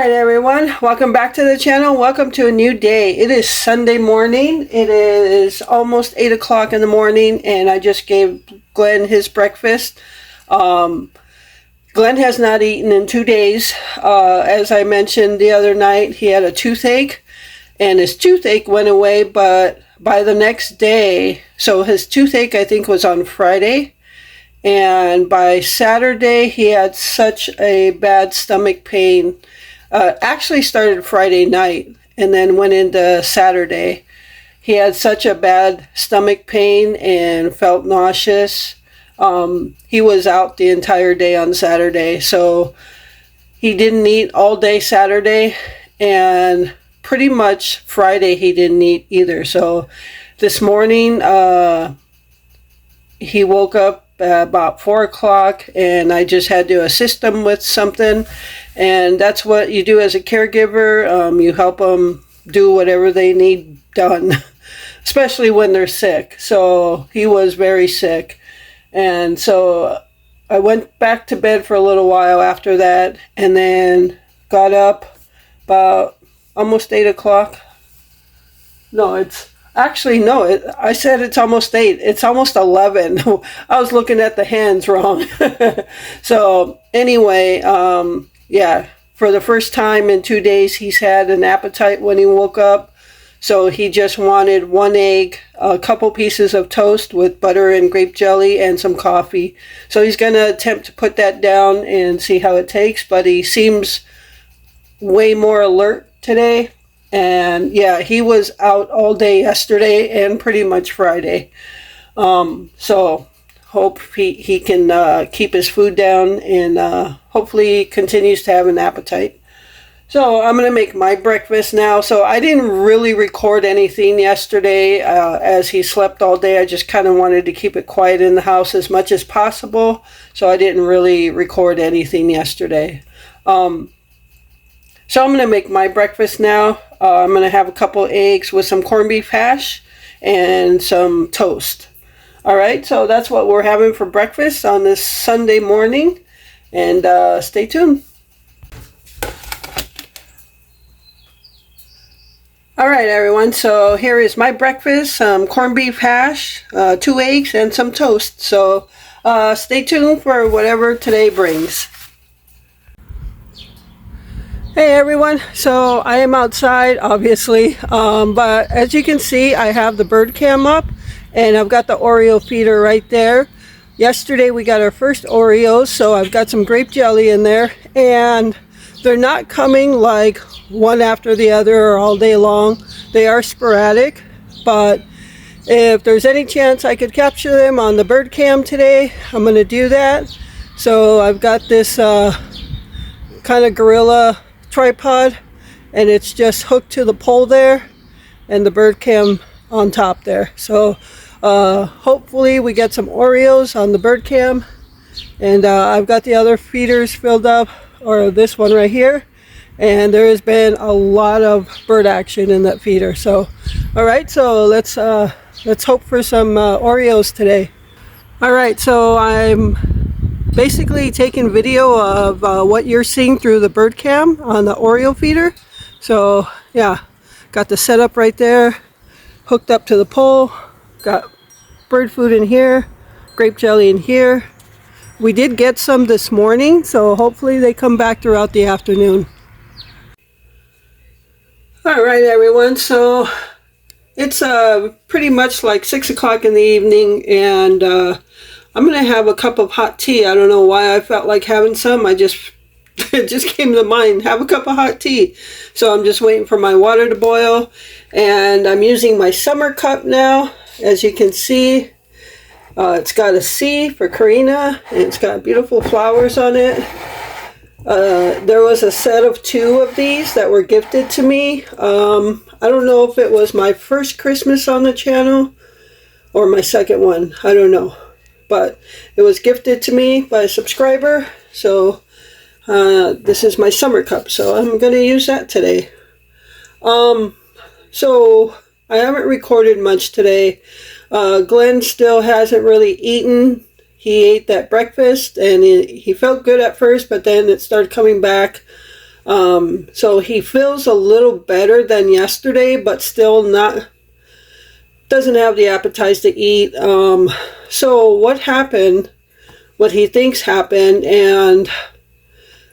Alright everyone, welcome back to the channel. Welcome to a new day. It is Sunday morning. It is almost 8 o'clock in the morning and I just gave Glenn his breakfast. Glenn has not eaten in 2 days. As I mentioned the other night, he had a toothache and his toothache went away, but by the next day, so his toothache I think was on Friday, and by Saturday he had such a bad stomach pain. Actually started Friday night and then went into Saturday. He had such a bad stomach pain and felt nauseous. He was out the entire day on Saturday, so he didn't eat all day Saturday, and pretty much Friday he didn't eat either. So this morning he woke up about 4 o'clock and I just had to assist him with something, and that's what you do as a caregiver. You help them do whatever they need done, especially when they're sick. So he was very sick, and so I went back to bed for a little while after that and then got up about almost 8 o'clock. No, it's actually, no, I said it's almost 8. It's almost 11. I was looking at the hands wrong. So anyway, yeah, for the first time in 2 days, he's had an appetite when he woke up. So he just wanted 1 egg, a couple pieces of toast with butter and grape jelly, and some coffee. So he's going to attempt to put that down and see how it takes. But he seems way more alert today. And yeah, he was out all day yesterday and pretty much Friday. So hope he can keep his food down and hopefully continues to have an appetite. So I'm going to make my breakfast now. So I didn't really record anything yesterday as he slept all day. I just kind of wanted to keep it quiet in the house as much as possible. So I didn't really record anything yesterday. So I'm going to make my breakfast now. I'm going to have a couple eggs with some corned beef hash and some toast. Alright, so that's what we're having for breakfast on this Sunday morning. And stay tuned. Alright everyone, so here is my breakfast. Some corned beef hash, 2 eggs, and some toast. So stay tuned for whatever today brings. Hey everyone, so I am outside obviously, but as you can see I have the bird cam up and I've got the Oreo feeder right there. Yesterday we got our first Oreos, so I've got some grape jelly in there, and they're not coming like one after the other or all day long. They are sporadic, but if there's any chance I could capture them on the bird cam today, I'm going to do that. So I've got this kind of gorilla tripod, and it's just hooked to the pole there and the bird cam on top there. So hopefully we get some Oreos on the bird cam, and I've got the other feeders filled up, or this one right here, and there has been a lot of bird action in that feeder. So alright, so let's hope for some Oreos today. Alright, so I'm basically taking video of what you're seeing through the bird cam on the Oreo feeder. So yeah, got the setup right there, hooked up to the pole, got bird food in here, grape jelly in here. We did get some this morning, so hopefully they come back throughout the afternoon. Alright everyone, so it's pretty much like 6 o'clock in the evening, and I'm going to have a cup of hot tea. I don't know why I felt like having some. It just came to mind, have a cup of hot tea. So I'm just waiting for my water to boil. And I'm using my summer cup now. As you can see, it's got a C for Karina, and it's got beautiful flowers on it. There was a set of 2 of these that were gifted to me. I don't know if it was my first Christmas on the channel or my second one. I don't know. But it was gifted to me by a subscriber, so this is my summer cup, so I'm going to use that today. So I haven't recorded much today. Glenn still hasn't really eaten. He ate that breakfast and he felt good at first, but then it started coming back. So he feels a little better than yesterday, but still not, doesn't have the appetite to eat. So what happened, what he thinks happened, and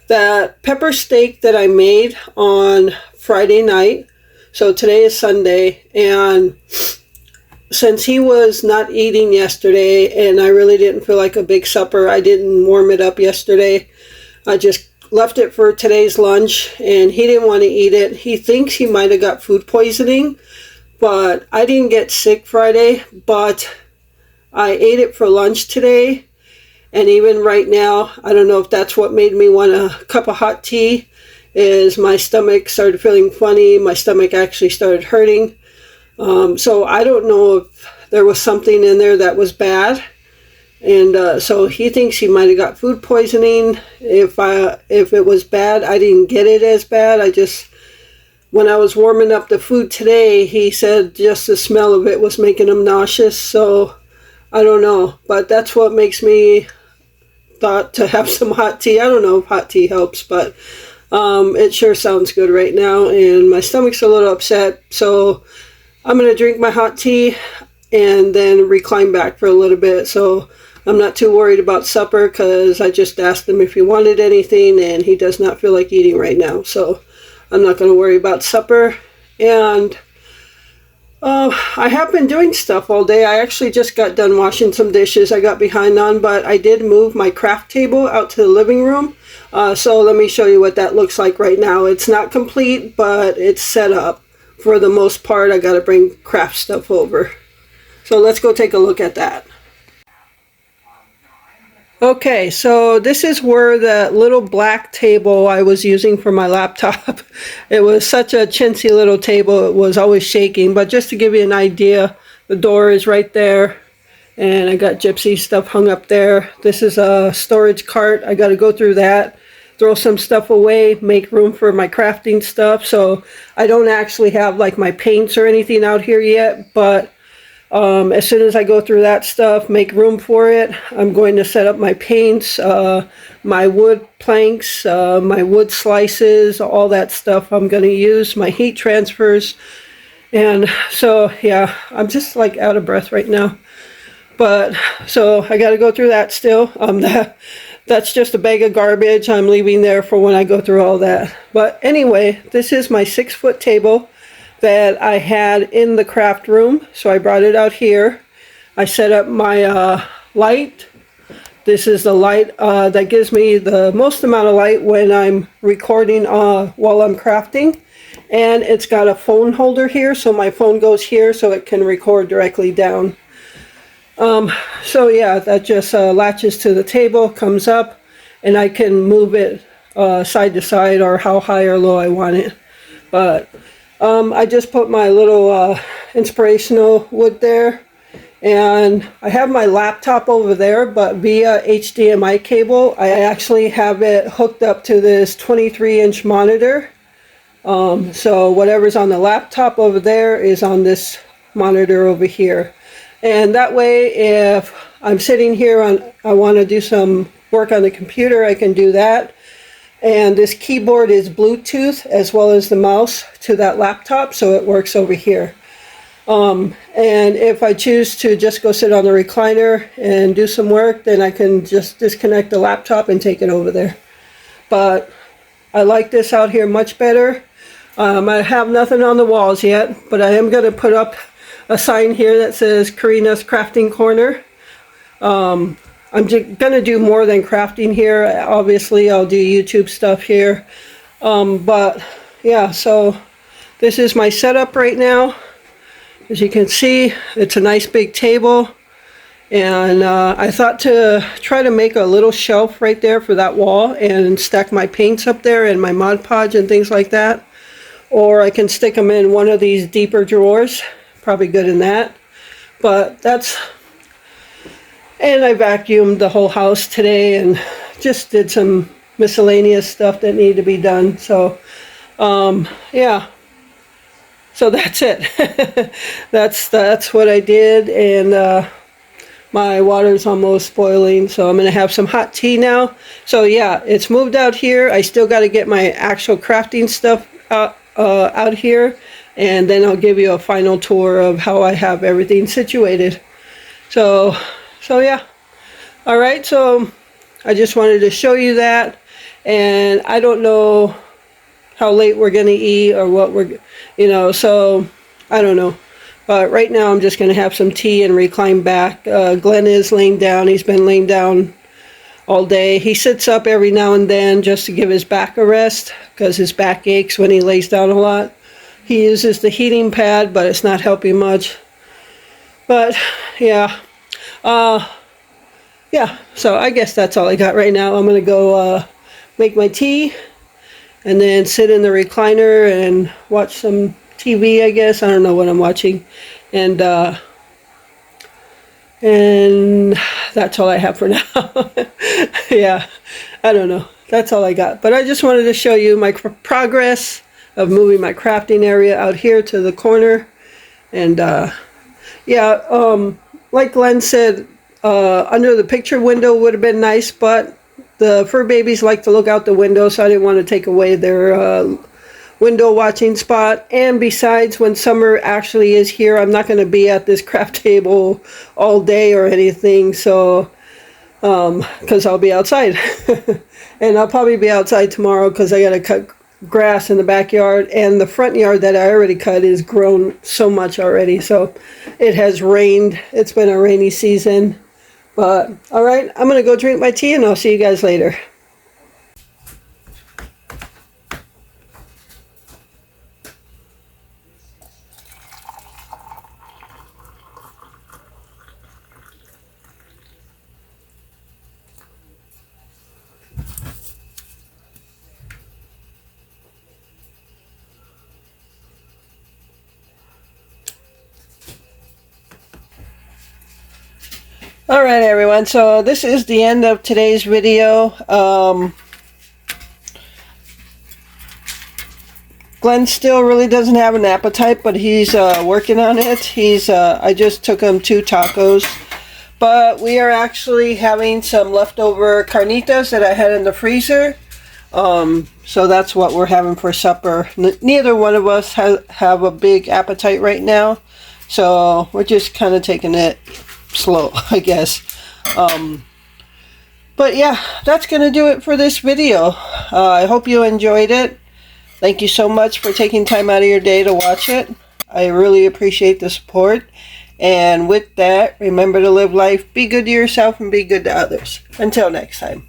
that pepper steak that I made on Friday night, so today is Sunday, and since he was not eating yesterday and I really didn't feel like a big supper, I didn't warm it up yesterday. I just left it for today's lunch, and he didn't want to eat it. He thinks he might have got food poisoning, but I didn't get sick Friday, but I ate it for lunch today. And even right now, I don't know if that's what made me want a cup of hot tea, is my stomach started feeling funny. My stomach actually started hurting. So I don't know if there was something in there that was bad. And so he thinks he might have got food poisoning. If it was bad, I didn't get it as bad. When I was warming up the food today, he said just the smell of it was making him nauseous. So I don't know, but that's what makes me thought to have some hot tea. I don't know if hot tea helps, but it sure sounds good right now, and my stomach's a little upset, so I'm going to drink my hot tea and then recline back for a little bit. So I'm not too worried about supper, because I just asked him if he wanted anything, and he does not feel like eating right now, so I'm not going to worry about supper. And I have been doing stuff all day. I actually just got done washing some dishes I got behind on, but I did move my craft table out to the living room. So let me show you what that looks like right now. It's not complete, but it's set up. For the most part, I got to bring craft stuff over. So let's go take a look at that. Okay, so this is where that little black table I was using for my laptop. It was such a chintzy little table, it was always shaking. But just to give you an idea, the door is right there, and I got gypsy stuff hung up there. This is a storage cart. I got to go through that, throw some stuff away, make room for my crafting stuff. So I don't actually have like my paints or anything out here yet, but as soon as I go through that stuff, make room for it, I'm going to set up my paints, my wood planks, my wood slices, all that stuff I'm going to use, my heat transfers. And so, yeah, I'm just like out of breath right now. But, so I got to go through that still. That's just a bag of garbage I'm leaving there for when I go through all that. But anyway, this is my 6-foot table that I had in the craft room, so I brought it out here. I set up my light. This is the light that gives me the most amount of light when I'm recording while I'm crafting. And it's got a phone holder here, so my phone goes here so it can record directly down. So yeah, that just latches to the table, comes up, and I can move it side to side or how high or low I want it. But I just put my little inspirational wood there, and I have my laptop over there, but via HDMI cable. I actually have it hooked up to this 23-inch monitor. So whatever's on the laptop over there is on this monitor over here. And that way, if I'm sitting here I want to do some work on the computer, I can do that. And this keyboard is Bluetooth as well as the mouse to that laptop, so it works over here. And if I choose to just go sit on the recliner and do some work, then I can just disconnect the laptop and take it over there. But I like this out here much better. I have nothing on the walls yet, but I am going to put up a sign here that says Karina's Crafting Corner. I'm just going to do more than crafting here. Obviously, I'll do YouTube stuff here. But yeah, so this is my setup right now. As you can see, it's a nice big table. And I thought to try to make a little shelf right there for that wall and stack my paints up there and my Mod Podge and things like that. Or I can stick them in one of these deeper drawers. Probably good in that. But that's... And I vacuumed the whole house today and just did some miscellaneous stuff that needed to be done. So, yeah. So that's it. That's what I did. And My water's almost boiling, so I'm going to have some hot tea now. So yeah, it's moved out here. I still got to get my actual crafting stuff out here, and then I'll give you a final tour of how I have everything situated. So yeah. All right, so I just wanted to show you that, and I don't know how late we're going to eat or what we're, so I don't know. But right now I'm just going to have some tea and recline back. Glenn is laying down. He's been laying down all day. He sits up every now and then just to give his back a rest because his back aches when he lays down a lot. He uses the heating pad, but it's not helping much. But yeah. Yeah, so I guess that's all I got right now. I'm going to go make my tea and then sit in the recliner and watch some TV, I guess. I don't know what I'm watching. And that's all I have for now. Yeah, I don't know. That's all I got. But I just wanted to show you my progress of moving my crafting area out here to the corner. And yeah, like Glenn said, under the picture window would have been nice, but the fur babies like to look out the window, so I didn't want to take away their window watching spot. And besides, when summer actually is here, I'm not going to be at this craft table all day or anything, so because I'll be outside. And I'll probably be outside tomorrow because I got to cut grass in the backyard, and the front yard that I already cut is grown so much already. So it has rained. It's been a rainy season. But all right, I'm going to go drink my tea, and I'll see you guys later. All right, everyone, so this is the end of today's video. Glenn still really doesn't have an appetite, but he's working on it. I just took him 2 tacos, but we are actually having some leftover carnitas that I had in the freezer. So that's what we're having for supper. Neither one of us have a big appetite right now, so we're just kind of taking it slow, I guess. But yeah, that's gonna do it for this video. I hope you enjoyed it. Thank you so much for taking time out of your day to watch it. I really appreciate the support. And with that, remember to live life, be good to yourself, and be good to others. Until next time.